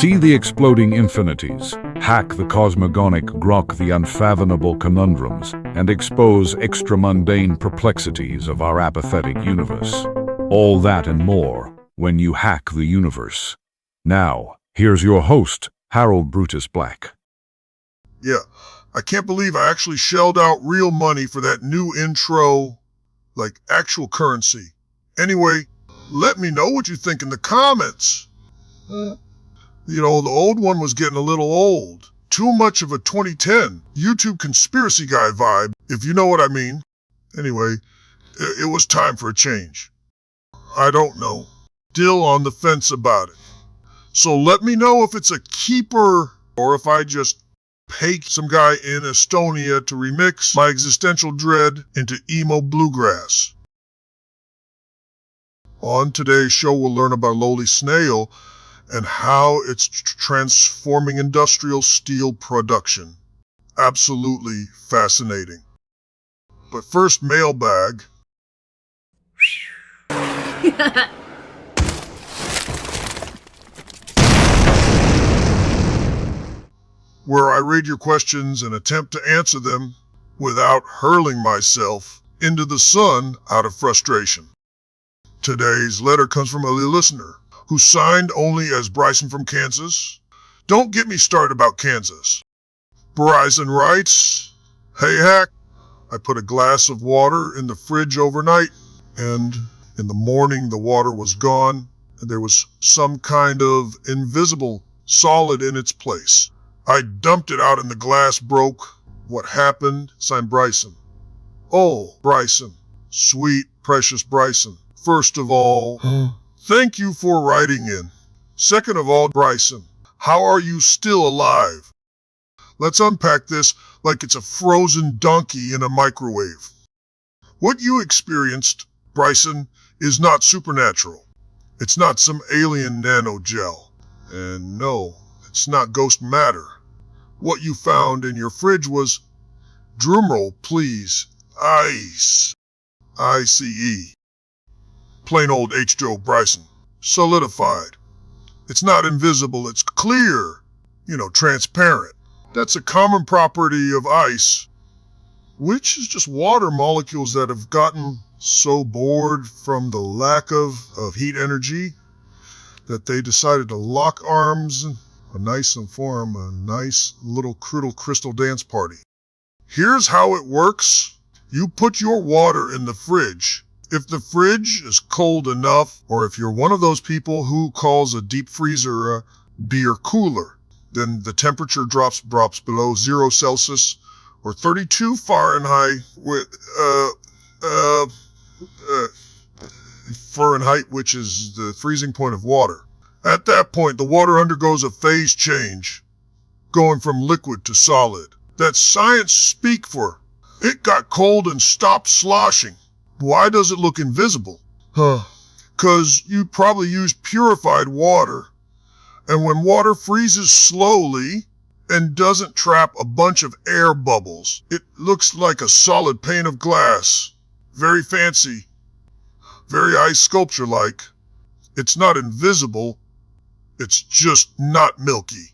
See the exploding infinities, hack the cosmogonic grok the unfathomable conundrums, and expose extra-mundane perplexities of our apathetic universe. All that and more when you hack the universe. Now, here's your host, Harold Brutus Black. Yeah, I can't believe I actually shelled out real money for that new intro, like actual currency. Anyway, let me know what you think in the comments. The old one was getting a little old. Too much of a 2010 YouTube conspiracy guy vibe, if you know what I mean. Anyway, it was time for a change. I don't know. Still on the fence about it. So let me know if it's a keeper or if I just pay some guy in Estonia to remix my existential dread into emo bluegrass. On today's show, we'll learn about lowly snail and how it's transforming industrial steel production. Absolutely fascinating. But first, mailbag. Where I read your questions and attempt to answer them without hurling myself into the sun out of frustration. Today's letter comes from a listener who signed only as Bryson from Kansas. Don't get me started about Kansas. Bryson writes, "Hey Hack, I put a glass of water in the fridge overnight, and in the morning the water was gone, and there was some kind of invisible solid in its place. I dumped it out and the glass broke. What happened?" Signed Bryson. Oh, Bryson. Sweet, precious Bryson. First of all, thank you for writing in. Second of all, Bryson, how are you still alive? Let's unpack this like it's a frozen donkey in a microwave. What you experienced, Bryson, is not supernatural. It's not some alien nanogel. And no, it's not ghost matter. What you found in your fridge was, drumroll please, ice. ICE. Plain old H2O Bryson. Solidified. It's not invisible, it's clear. Transparent. That's a common property of ice, which is just water molecules that have gotten so bored from the lack of heat energy that they decided to lock arms and form a nice little crystal dance party. Here's how it works. You put your water in the fridge. If the fridge is cold enough, or if you're one of those people who calls a deep freezer a beer cooler, then the temperature drops below 0 Celsius or 32 Fahrenheit Fahrenheit, which is the freezing point of water. At that point, the water undergoes a phase change, going from liquid to solid. That's science speak for it got cold and stopped sloshing. Why does it look invisible? 'Cause you probably use purified water. And when water freezes slowly and doesn't trap a bunch of air bubbles, it looks like a solid pane of glass. Very fancy. Very ice sculpture-like. It's not invisible. It's just not milky.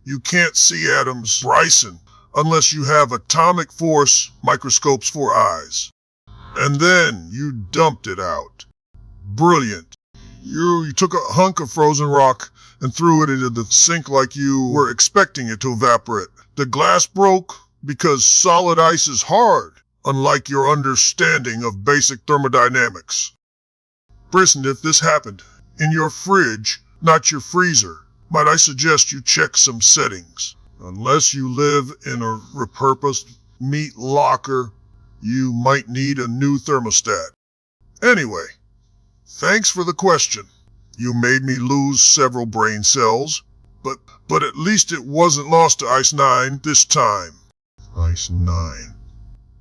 You can't see atoms, Bryson, unless you have atomic force microscopes for eyes. And then you dumped it out. Brilliant. You took a hunk of frozen rock and threw it into the sink like you were expecting it to evaporate. The glass broke because solid ice is hard, unlike your understanding of basic thermodynamics. Bryson, if this happened in your fridge, not your freezer, might I suggest you check some settings. Unless you live in a repurposed meat locker, you might need a new thermostat. Anyway, thanks for the question. You made me lose several brain cells, but at least it wasn't lost to Ice 9 this time. Ice 9.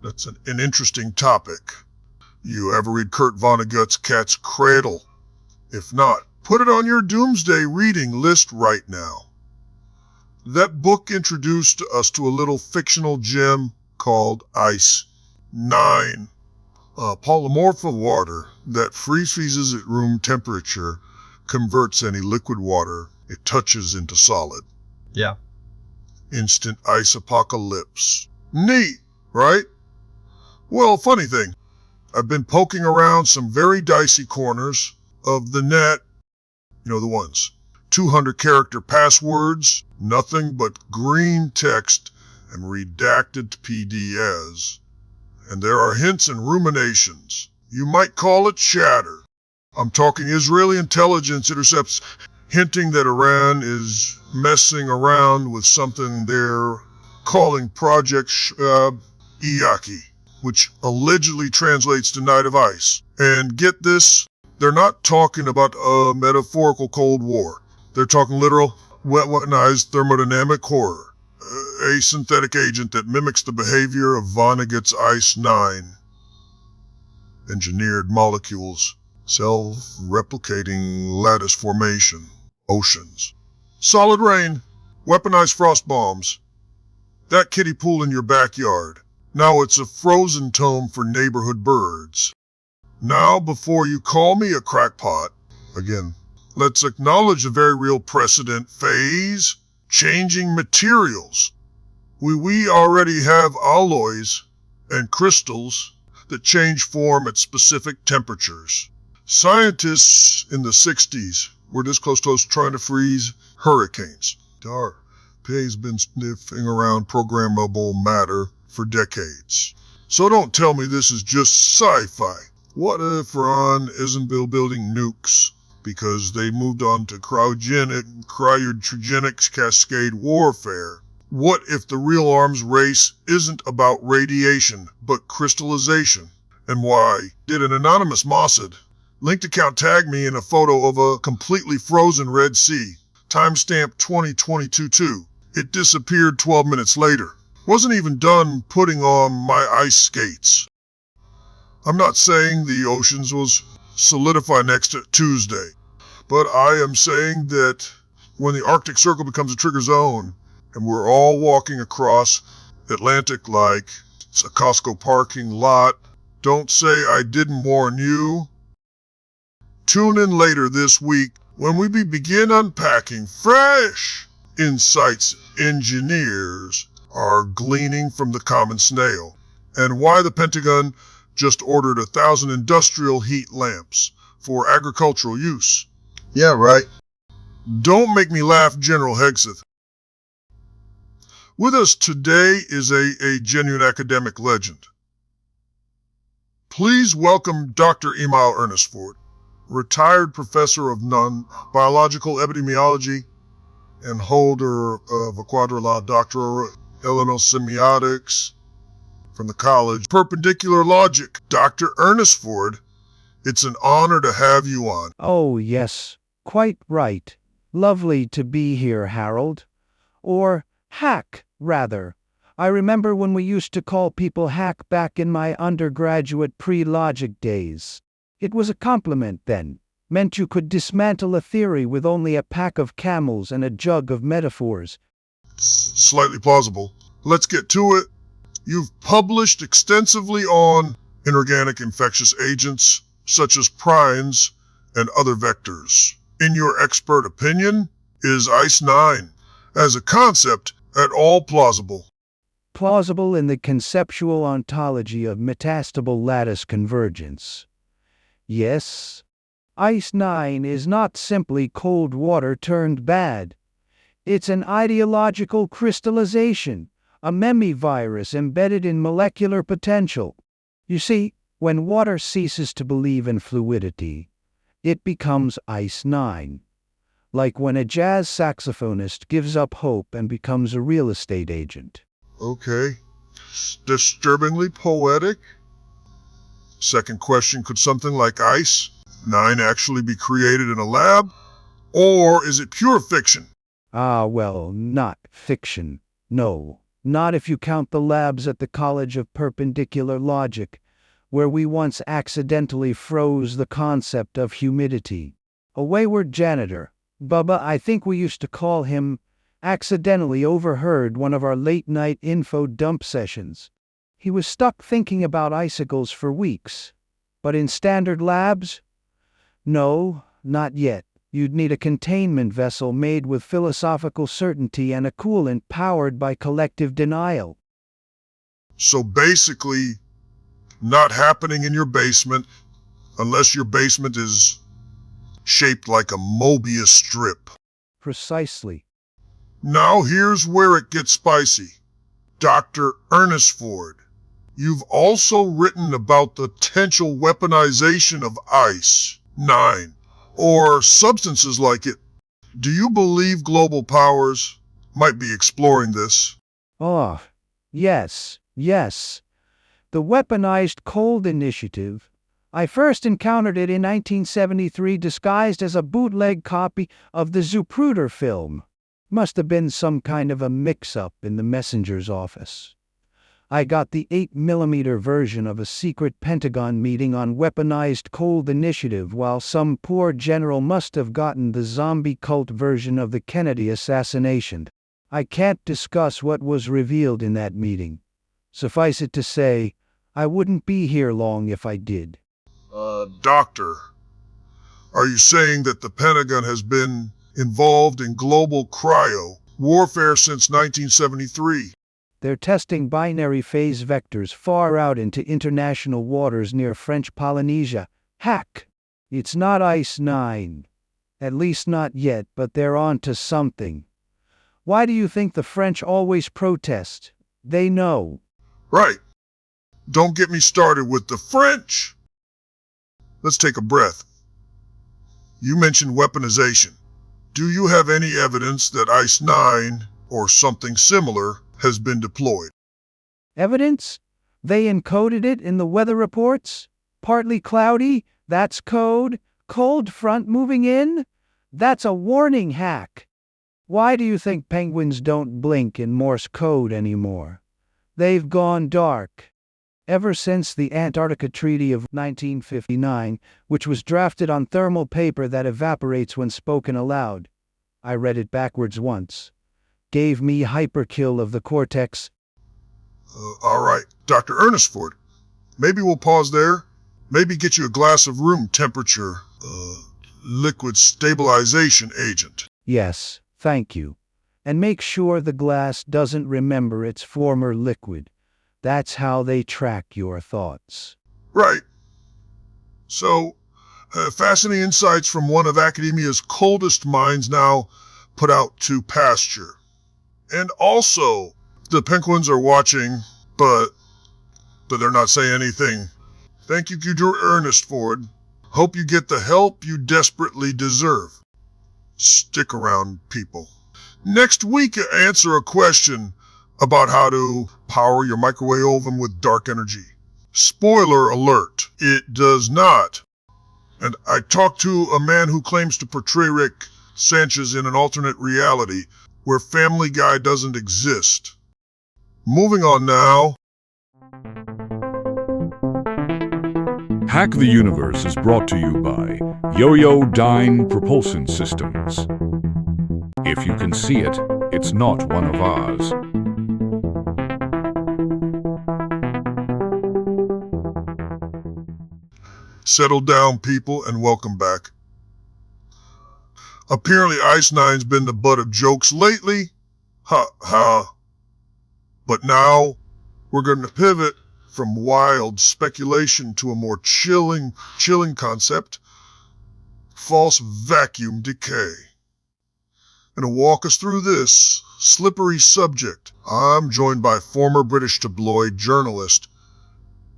That's an interesting topic. You ever read Kurt Vonnegut's Cat's Cradle? If not, put it on your doomsday reading list right now. That book introduced us to a little fictional gem called Ice 9, a polymorph of water that freezes at room temperature, converts any liquid water it touches into solid. Yeah. Instant ice apocalypse. Neat, right? Well, funny thing, I've been poking around some very dicey corners of the net. You know the ones. 200 character passwords, nothing but green text and redacted PDFs. And there are hints and ruminations. You might call it chatter. I'm talking Israeli intelligence intercepts hinting that Iran is messing around with something they're calling Project Iyaki, which allegedly translates to Night of Ice. And get this, they're not talking about a metaphorical Cold War. They're talking literal, weaponized thermodynamic horror. A synthetic agent that mimics the behavior of Vonnegut's Ice 9. Engineered molecules, self-replicating lattice formation, oceans. Solid rain, weaponized frost bombs. That kiddie pool in your backyard. Now it's a frozen tome for neighborhood birds. Now, before you call me a crackpot, again, let's acknowledge a very real precedent phase, changing materials. We already have alloys and crystals that change form at specific temperatures. Scientists in the 60s were this close to us trying to freeze hurricanes. PA's been sniffing around programmable matter for decades. So don't tell me this is just sci-fi. What if Iran isn't building nukes because they moved on to cryogenic cascade warfare? What if the real arms race isn't about radiation, but crystallization? And why did an anonymous Mossad linked account tag me in a photo of a completely frozen Red Sea, timestamp 2022-2? It disappeared 12 minutes later. Wasn't even done putting on my ice skates. I'm not saying the oceans will solidify next Tuesday, but I am saying that when the Arctic Circle becomes a trigger zone, and we're all walking across Atlantic like it's a Costco parking lot, don't say I didn't warn you. Tune in later this week when we begin unpacking fresh insights engineers are gleaning from the common snail, and why the Pentagon just ordered 1,000 industrial heat lamps for agricultural use. Yeah, right. Don't make me laugh, General Hegseth. With us today is a genuine academic legend. Please welcome Dr. Emile Ernestford, retired professor of non-biological epidemiology and holder of a quadrilateral doctorate elemental semiotics from the college Perpendicular Logic. Dr. Ernestford, it's an honor to have you on. Oh, yes, quite right. Lovely to be here, Harold. Or Hack, rather. I remember when we used to call people Hack back in my undergraduate pre-logic days. It was a compliment then. Meant you could dismantle a theory with only a pack of camels and a jug of metaphors. Slightly plausible. Let's get to it. You've published extensively on inorganic infectious agents, such as prions and other vectors. In your expert opinion, is Ice-9, as a concept, at all plausible? Plausible in the conceptual ontology of metastable lattice convergence. Yes. Ice-9 is not simply cold water turned bad. It's an ideological crystallization, a memivirus embedded in molecular potential. You see, when water ceases to believe in fluidity, it becomes Ice-9. Like when a jazz saxophonist gives up hope and becomes a real estate agent. Okay. Disturbingly poetic. Second question, could something like Ice-9 actually be created in a lab? Or is it pure fiction? Well, not fiction. No, not if you count the labs at the College of Perpendicular Logic, where we once accidentally froze the concept of humidity. A wayward janitor, Bubba, I think we used to call him, accidentally overheard one of our late-night info dump sessions. He was stuck thinking about icicles for weeks. But in standard labs? No, not yet. You'd need a containment vessel made with philosophical certainty and a coolant powered by collective denial. So basically, not happening in your basement unless your basement is shaped like a Mobius strip. Precisely. Now here's where it gets spicy. Dr. Ernestford, you've also written about the potential weaponization of ice-9 or substances like it. Do you believe global powers might be exploring this? Oh, yes. The weaponized cold initiative. I first encountered it in 1973 disguised as a bootleg copy of the Zapruder film. Must have been some kind of a mix-up in the messenger's office. I got the 8mm version of a secret Pentagon meeting on weaponized cold initiative, while some poor general must have gotten the zombie cult version of the Kennedy assassination. I can't discuss what was revealed in that meeting. Suffice it to say, I wouldn't be here long if I did. Doctor, are you saying that the Pentagon has been involved in global cryo warfare since 1973? They're testing binary phase vectors far out into international waters near French Polynesia. Hack! It's not Ice-9. At least not yet, but they're on to something. Why do you think the French always protest? They know. Right. Don't get me started with the French. Let's take a breath. You mentioned weaponization. Do you have any evidence that Ice-9 or something similar has been deployed? Evidence? They encoded it in the weather reports? Partly cloudy? That's code? Cold front moving in? That's a warning, Hack. Why do you think penguins don't blink in Morse code anymore? They've gone dark. Ever since the Antarctica Treaty of 1959, which was drafted on thermal paper that evaporates when spoken aloud. I read it backwards once. Gave me hyperkill of the cortex. All right, Dr. Ernestford, maybe we'll pause there. Maybe get you a glass of room temperature, liquid stabilization agent. Yes, thank you. And make sure the glass doesn't remember its former liquid. That's how they track your thoughts. Right. So, fascinating insights from one of academia's coldest minds now put out to pasture. And also, the penguins are watching, but they're not saying anything. Thank you, Dr. Ernestford. Hope you get the help you desperately deserve. Stick around, people. Next week, answer a question about how to power your microwave oven with dark energy. Spoiler alert, it does not. And I talked to a man who claims to portray Rick Sanchez in an alternate reality where Family Guy doesn't exist. Moving on now. Hack the Universe is brought to you by Yo-Yo Dyne Propulsion Systems. If you can see it, it's not one of ours. Settle down, people, and welcome back. Apparently Ice-9's been the butt of jokes lately. Ha ha. But now, we're going to pivot from wild speculation to a more chilling concept. False vacuum decay. And to walk us through this slippery subject, I'm joined by former British tabloid journalist,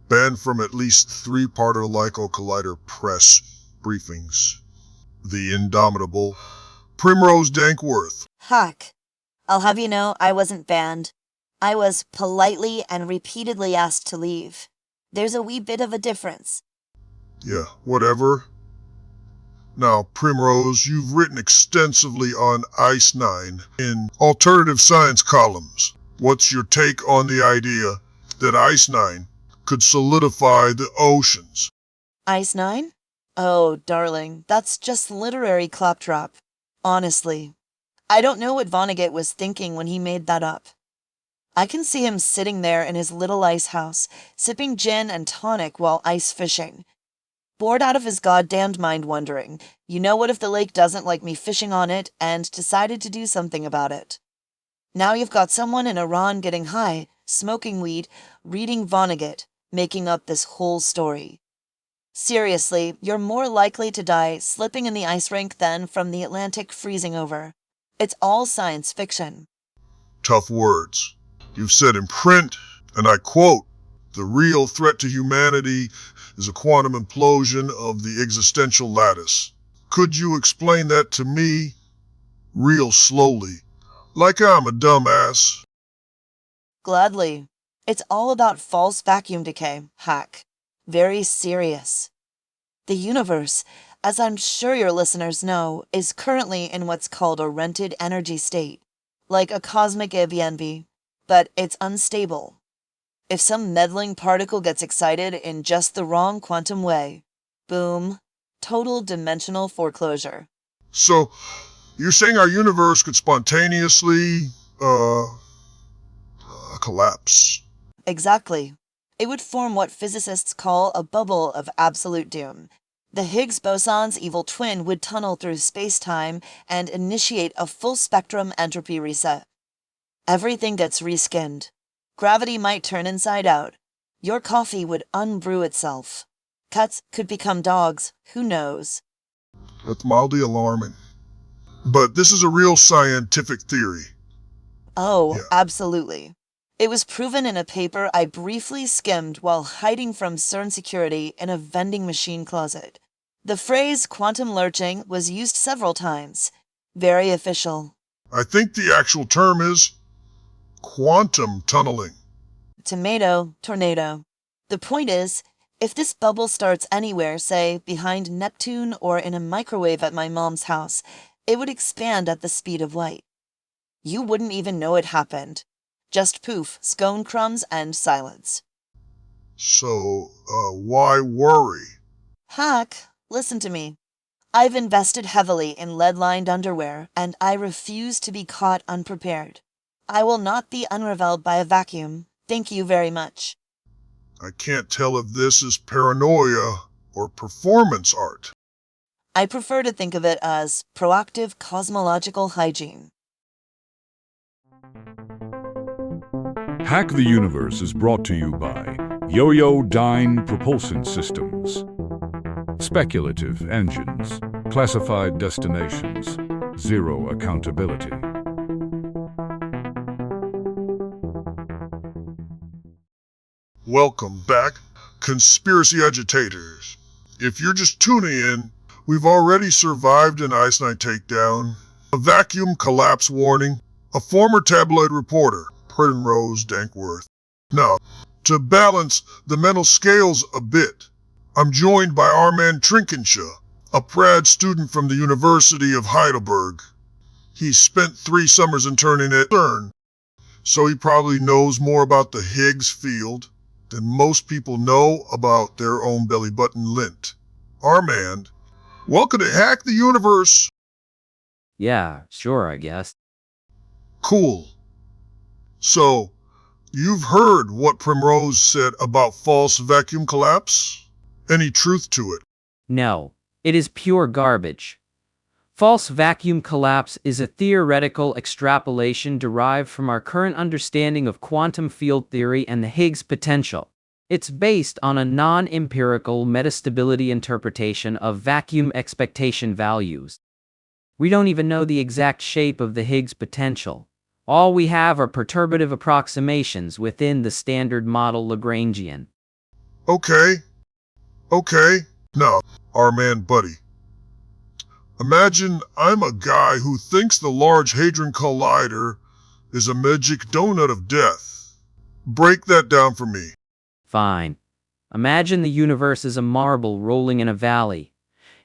banned from at least 3 Particle Collider press briefings, the indomitable Primrose Dankforth. Huck, I'll have you know I wasn't banned. I was politely and repeatedly asked to leave. There's a wee bit of a difference. Yeah, whatever. Now, Primrose, you've written extensively on Ice-9 in alternative science columns. What's your take on the idea that Ice-9 could solidify the oceans? Ice-9? Oh, darling, that's just literary claptrap. Honestly, I don't know what Vonnegut was thinking when he made that up. I can see him sitting there in his little ice house, sipping gin and tonic while ice fishing. Bored out of his goddamned mind wondering, what if the lake doesn't like me fishing on it, and decided to do something about it. Now you've got someone in Iran getting high, smoking weed, reading Vonnegut, making up this whole story. Seriously, you're more likely to die slipping in the ice rink than from the Atlantic freezing over. It's all science fiction. Tough words. You've said in print, and I quote, "The real threat to humanity is a quantum implosion of the existential lattice." Could you explain that to me real slowly, like I'm a dumbass? Gladly. It's all about false vacuum decay, Hack. Very serious. The universe, as I'm sure your listeners know, is currently in what's called a rented energy state, like a cosmic Airbnb, but it's unstable. If some meddling particle gets excited in just the wrong quantum way, boom, total dimensional foreclosure. So, you're saying our universe could spontaneously, collapse? Exactly. It would form what physicists call a bubble of absolute doom. The Higgs boson's evil twin would tunnel through space-time and initiate a full-spectrum entropy reset. Everything gets reskinned. Gravity might turn inside out. Your coffee would unbrew itself. Cats could become dogs, who knows? That's mildly alarming. But this is a real scientific theory. Oh, Yeah. absolutely. It was proven in a paper I briefly skimmed while hiding from CERN security in a vending machine closet. The phrase quantum lurching was used several times. Very official. I think the actual term is quantum tunneling. Tomato, tornado. The point is, if this bubble starts anywhere, say behind Neptune or in a microwave at my mom's house, it would expand at the speed of light. You wouldn't even know it happened. Just poof, scone crumbs, and silence. So, why worry? Hack, listen to me. I've invested heavily in lead-lined underwear, and I refuse to be caught unprepared. I will not be unraveled by a vacuum. Thank you very much. I can't tell if this is paranoia or performance art. I prefer to think of it as proactive cosmological hygiene. Hack the Universe is brought to you by Yo-Yo Dyne Propulsion Systems. Speculative engines, classified destinations, zero accountability. Welcome back, conspiracy agitators. If you're just tuning in, we've already survived an Ice Nine takedown, a vacuum collapse warning, a former tabloid reporter, Primrose Dankforth. Now, to balance the mental scales a bit, I'm joined by Armand Trinkenshaw, a proud student from the University of Heidelberg. He spent 3 summers interning at CERN, so he probably knows more about the Higgs field than most people know about their own belly button lint. Armand, welcome to Hack the Universe. Yeah, sure, I guess. Cool. So, you've heard what Primrose said about false vacuum collapse? Any truth to it? No, it is pure garbage. False vacuum collapse is a theoretical extrapolation derived from our current understanding of quantum field theory and the Higgs potential. It's based on a non-empirical metastability interpretation of vacuum expectation values. We don't even know the exact shape of the Higgs potential. All we have are perturbative approximations within the standard model Lagrangian. Okay. Now, Armand buddy. Imagine I'm a guy who thinks the Large Hadron Collider is a magic donut of death. Break that down for me. Fine. Imagine the universe is a marble rolling in a valley.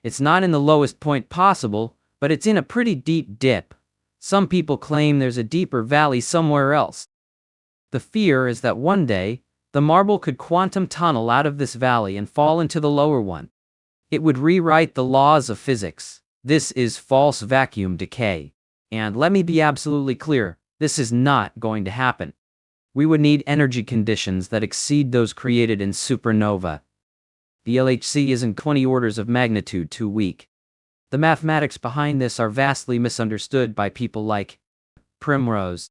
It's not in the lowest point possible, but it's in a pretty deep dip. Some people claim there's a deeper valley somewhere else. The fear is that one day, the marble could quantum tunnel out of this valley and fall into the lower one. It would rewrite the laws of physics. This is false vacuum decay. And let me be absolutely clear, this is not going to happen. We would need energy conditions that exceed those created in supernova. The LHC isn't 20 orders of magnitude too weak. The mathematics behind this are vastly misunderstood by people like Primrose.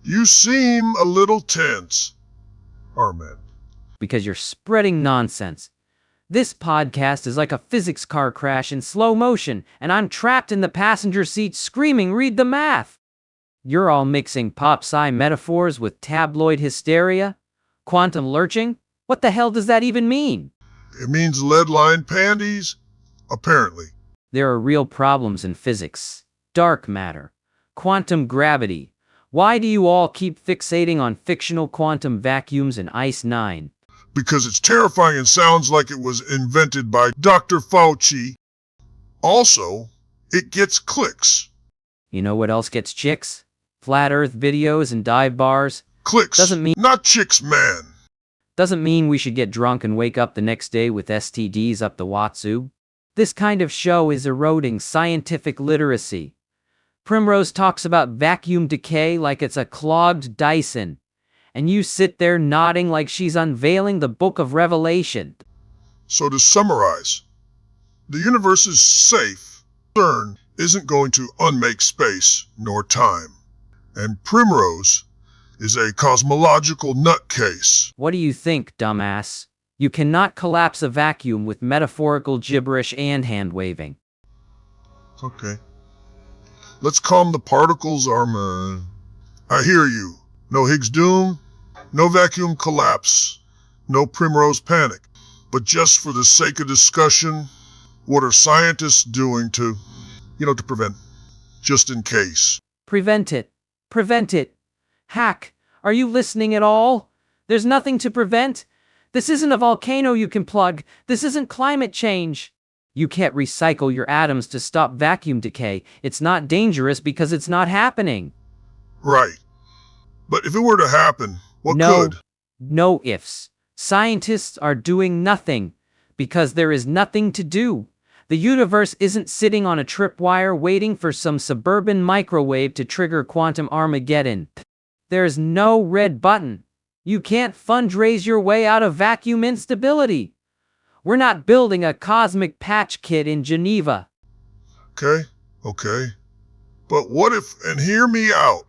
You seem a little tense, Armand. Because you're spreading nonsense. This podcast is like a physics car crash in slow motion, and I'm trapped in the passenger seat screaming, "Read the math!" You're all mixing pop-sci metaphors with tabloid hysteria? Quantum lurching? What the hell does that even mean? It means lead-lined panties, apparently. There are real problems in physics. Dark matter. Quantum gravity. Why do you all keep fixating on fictional quantum vacuums and Ice 9? Because it's terrifying and sounds like it was invented by Dr. Fauci. Also, it gets clicks. You know what else gets chicks? Flat Earth videos and dive bars. Clicks, Doesn't mean not chicks, man. Doesn't mean we should get drunk and wake up the next day with STDs up the wazoo. This kind of show is eroding scientific literacy. Primrose talks about vacuum decay like it's a clogged Dyson, and you sit there nodding like she's unveiling the Book of Revelation. So to summarize, the universe is safe. CERN isn't going to unmake space nor time. And Primrose is a cosmological nutcase. What do you think, dumbass? You cannot collapse a vacuum with metaphorical gibberish and hand-waving. Okay. Let's calm the particles, Armand. I hear you. No Higgs doom, no vacuum collapse, no Primrose panic. But just for the sake of discussion, what are scientists doing to prevent? Just in case. Prevent it. Prevent it. Hack, are you listening at all? There's nothing to prevent. This isn't a volcano you can plug. This isn't climate change. You can't recycle your atoms to stop vacuum decay. It's not dangerous because it's not happening. Right. But if it were to happen, what could? No ifs. Scientists are doing nothing because there is nothing to do. The universe isn't sitting on a tripwire waiting for some suburban microwave to trigger quantum Armageddon. There's no red button. You can't fundraise your way out of vacuum instability. We're not building a cosmic patch kit in Geneva. Okay. But what if, and hear me out,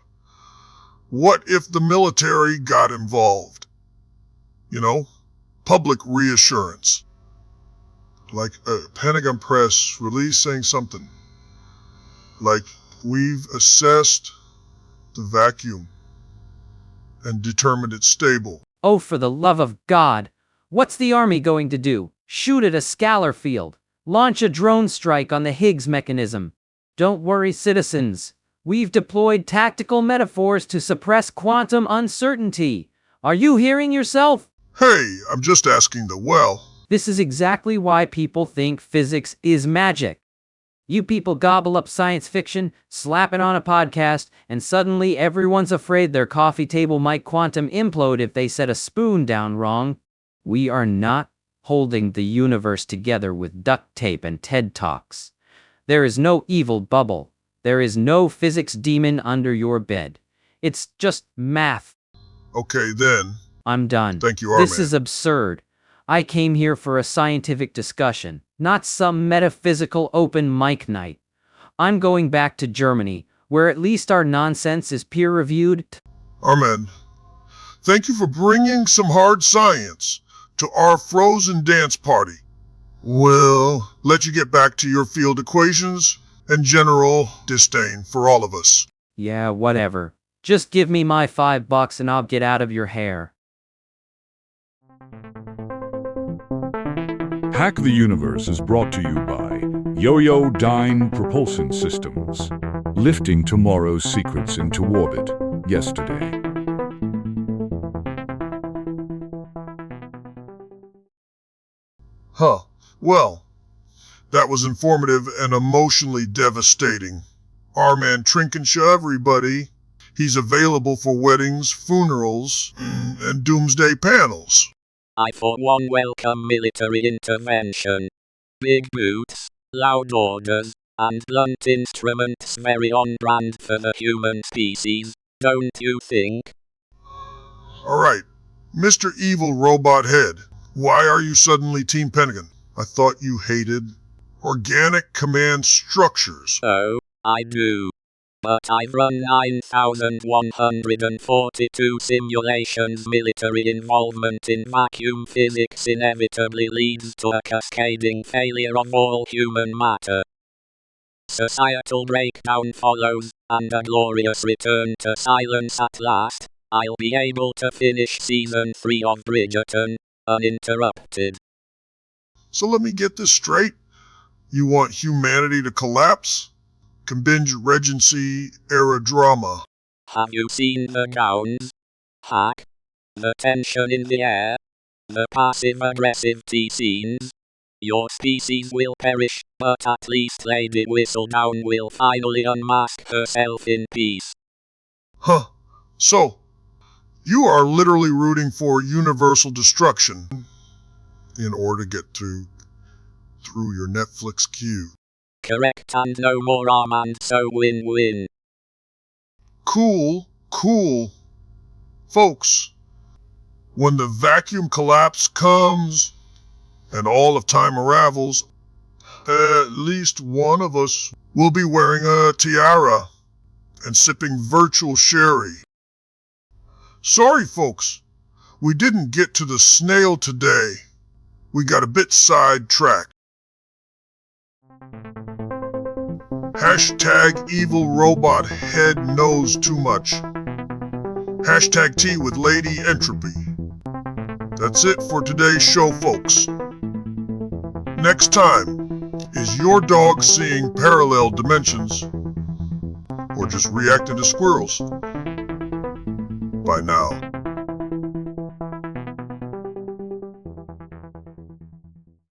what if the military got involved? Public reassurance. Like a Pentagon press release saying something. Like, we've assessed the vacuum and determined it's stable. Oh, for the love of God. What's the army going to do? Shoot at a scalar field? Launch a drone strike on the Higgs mechanism? Don't worry, citizens. We've deployed tactical metaphors to suppress quantum uncertainty. Are you hearing yourself? Hey, I'm just asking the well. This is exactly why people think physics is magic. You people gobble up science fiction, slap it on a podcast, and suddenly everyone's afraid their coffee table might quantum implode if they set a spoon down wrong. We are not holding the universe together with duct tape and TED Talks. There is no evil bubble. There is no physics demon under your bed. It's just math. Okay, then. I'm done. Thank you, Armand. This is absurd. I came here for a scientific discussion, not some metaphysical open mic night. I'm going back to Germany, where at least our nonsense is peer-reviewed. Armand, thank you for bringing some hard science to our frozen dance party. We'll let you get back to your field equations and general disdain for all of us. Yeah, whatever. Just give me my $5 and I'll get out of your hair. Hack the Universe is brought to you by Yo-Yo Dyne Propulsion Systems, lifting tomorrow's secrets into orbit yesterday. Huh. Well, that was informative and emotionally devastating. Armand Trinkenshaw, everybody. He's available for weddings, funerals, and doomsday panels. I for one welcome military intervention. Big boots, loud orders, and blunt instruments very on brand for the human species, don't you think? Alright, Mr. Evil Robot Head, Why are you suddenly Team Pentagon? I thought you hated organic command structures. Oh, I do. But I've run 9,142 simulations. Military involvement in vacuum physics inevitably leads to a cascading failure of all human matter. Societal breakdown follows, and a glorious return to silence at last. I'll be able to finish Season 3 of Bridgerton, uninterrupted. So let me get this straight. You want humanity to collapse? Can binge Regency-era drama. Have you seen the gowns? Hack? The tension in the air? The passive-aggressive tea scenes? Your species will perish, but at least Lady Whistledown will finally unmask herself in peace. Huh. So, you are literally rooting for universal destruction in order to get through your Netflix queue. Correct, and no more Armand, so win-win. Cool. Folks, when the vacuum collapse comes and all of time unravels, at least one of us will be wearing a tiara and sipping virtual sherry. Sorry, folks, we didn't get to the snail today. We got a bit sidetracked. Hashtag evil robot head knows too much. Hashtag tea with Lady Entropy. That's it for today's show, folks. Next time, is your dog seeing parallel dimensions? Or just reacting to squirrels? Bye now.